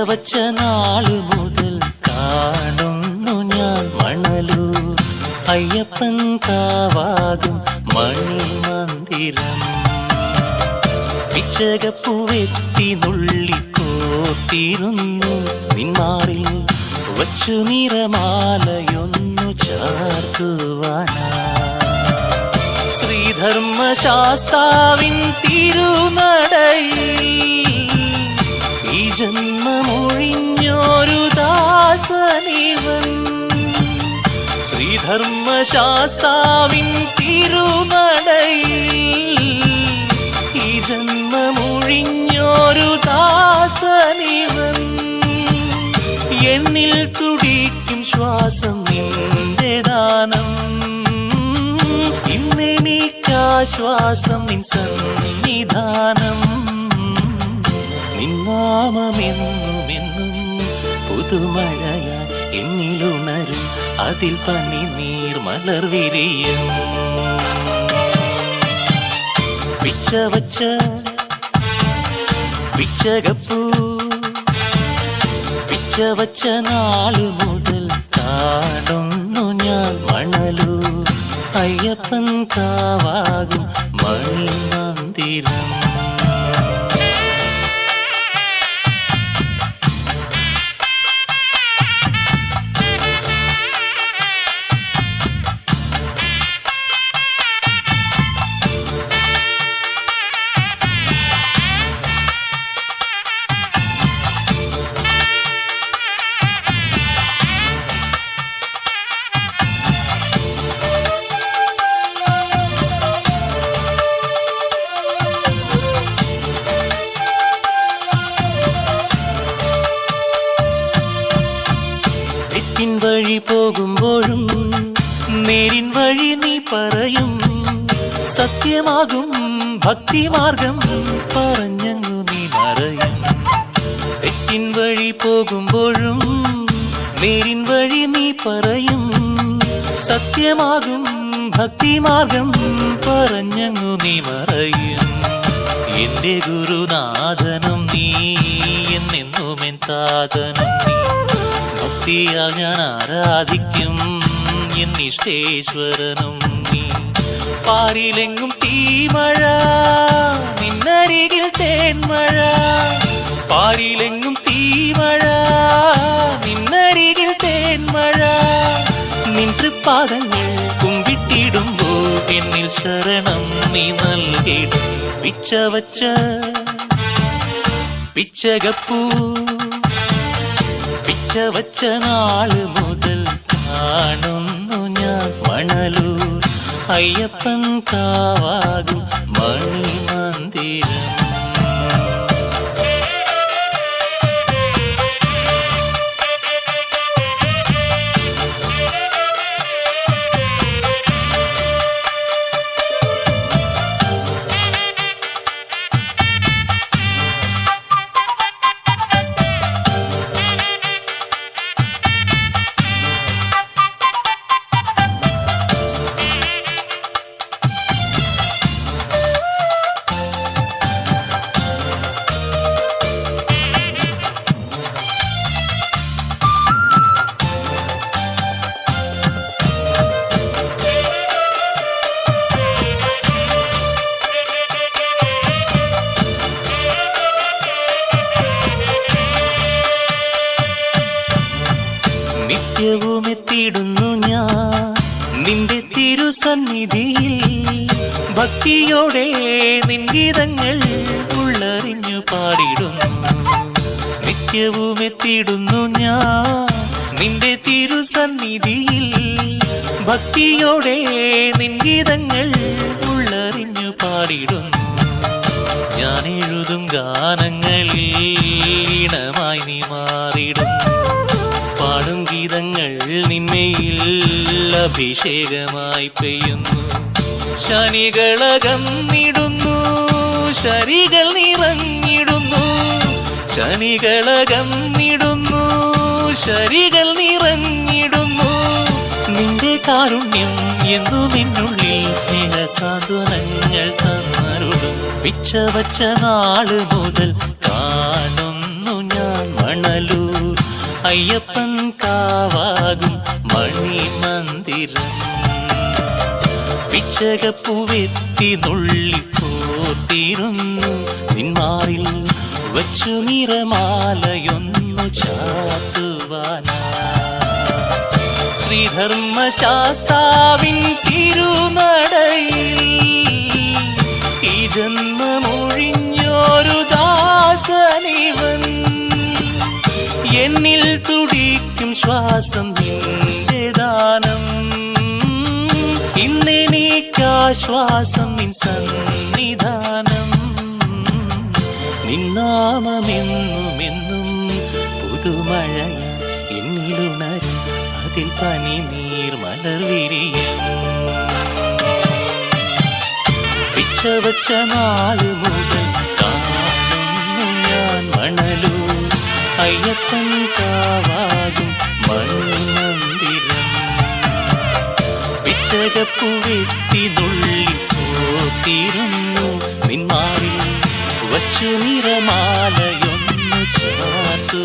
വച്ച നാളു മുതൽ കാണുന്നു ഞാൻ മണലൂർ അയ്യപ്പൻ കാവാകും മണിമന്ദിരം. പിച്ചകപ്പൂവെത്തി നുള്ളിക്കോത്തിരുന്നു നിന്മാറിൽ വച്ചു നിറമാലയൊന്നു ചാർത്തുവാനാ. ശ്രീധർമ്മശാസ്താവിൻ തിരുനടയിൽ ഈ ജന്മമൊഴിഞ്ഞൊരു ദാസനിവൻ. ശ്രീധർമ്മശാസ്താവിൻ തിരുനടയിൽ ഈ ജന്മമൊഴിഞ്ഞൊരു ദാസനിവൻ. എന്നിൽ തുടിക്കും ശ്വാസം നിന്റെ ദാനം, ഇന്നെനിക്കാശ്വാസം നിൻ സന്നിധാനം. നിന്നാമമെന്നുമെന്നും പുതുമഴയായി എന്നിലുണരും, അതിൽ പനിനീർ മലർ വിരിയും. പിച്ചവച്ച പിച്ചകപ്പൂ പിച്ചവച്ച നാളു മുതൽ കാണുന്നു ഞാൻ മണലൂർ അയ്യപ്പൻ കാവാകും മണിമന്ദിരം. വഴി പോകുമ്പോഴും നേരിൻ വഴി നീ പറയും, സത്യമാകും ഭക്തിമാർഗം പറഞ്ഞങ്ങു നീ മറയും. തെറ്റിൻ വഴി പോകുമ്പോഴും നേരിൻ വഴി നീ പറയും, സത്യമാകും ഭക്തിമാർഗം പറഞ്ഞങ്ങു നീ മറയും. എന്റെ ഗുരുനാഥനും നീ എന്നെന്നുമെൻ താതനും നീ, ഭക്തിയാൽ ഞാൻ ആരാധിക്കും എന്നിഷ്ടേശ്വരനും നീ. പാരിലെങ്ങും തീമഴ നിന്നരികിൽ തേന്മഴ, പാരിലെങ്ങും തീമഴ നിന്നരികിൽ തേന്മഴ. നിൻ തൃപ്പാദങ്ങൾ കുമ്പിട്ടിടുമ്പോൾ എന്നിൽ ശരണം നീ നൽകിടും. പിച്ചവച്ച പിച്ചകപ്പൂ പിച്ചവച്ച നാളു മുതൽ കാണുന്നു ഞാൻ മണലൂർ അയ്യപ്പൻ കാവാകും മണിമന്ദിരം. നിത്യവും എത്തിയിടുന്നു ഞാൻ നിന്റെ തിരുസന്നിധിയിൽ, ഭക്തിയോടെ നിൻ ഗീതങ്ങൾ ഉള്ളറിഞ്ഞു പാടിടുന്നു. നിത്യവും എത്തിയിടുന്നു ഞാൻ നിന്റെ തിരുസന്നിധിയിൽ, ഭക്തിയോടെ നിൻ ഗീതങ്ങൾ ഉള്ളറിഞ്ഞു പാടിടുന്നു. ഞാൻ എഴുതും ഗാനങ്ങളിൽ ഈണമായി നീ മാറിടുന്നു, പാടും ഗീതങ്ങൾ നിന്മയിൽ അഭിഷേകമായി പെയ്യുന്നു. ശനികളകന്നിടുന്നു ശരികൾ നിറഞ്ഞിടുന്നു, ശനികളകന്നിടുന്നു ശരികൾ നിറഞ്ഞിടുന്നു. നിന്റെ കാരുണ്യം എന്നും എന്നുള്ളിൽ സ്നേഹസാന്ത്വനങ്ങൾ തന്നരുളും. പിച്ചവച്ച നാളു മുതൽ കാണുന്നു ഞാൻ മണൽ മണലൂർ അയ്യപ്പൻ കാവാകും മണിമന്ദിരം. പിച്ചകപ്പൂവെത്തി നുള്ളി കോർത്തിരുന്നു നിന്മാറിൽ വച്ചു നിറമാലയൊന്നു ചാത്തുവാനാ. ശ്രീധർമ്മശാസ്താവിൻ തിരുനടയിൽ ഈ ജന്മമൊഴിഞ്ഞൊരു ദാസനിവൻ. എന്നിൽ തുടിക്കും ശ്വാസം നിന്റെ ദാനം, ഇന്നെനിക്കാശ്വാസം നിൻ സന്നിധാനം. നിന്നാമമെന്നുമെന്നും പുതുമഴയ എന്നിലുണരും, അതിൽ പനിനീർ മലർ വിരിയും. പിച്ചവച്ച നാള് മുതൽ കാണുന്നു ഞാൻ മണലൂർ അയ്യപ്പൻ കാവാകും മണിമന്ദിരം. പിച്ചകപ്പൂവെത്തി നുള്ളി കോർത്തിരുന്നു നിന്മാറിൽ വച്ചു നിറമാലയൊന്നു ചാത്തു.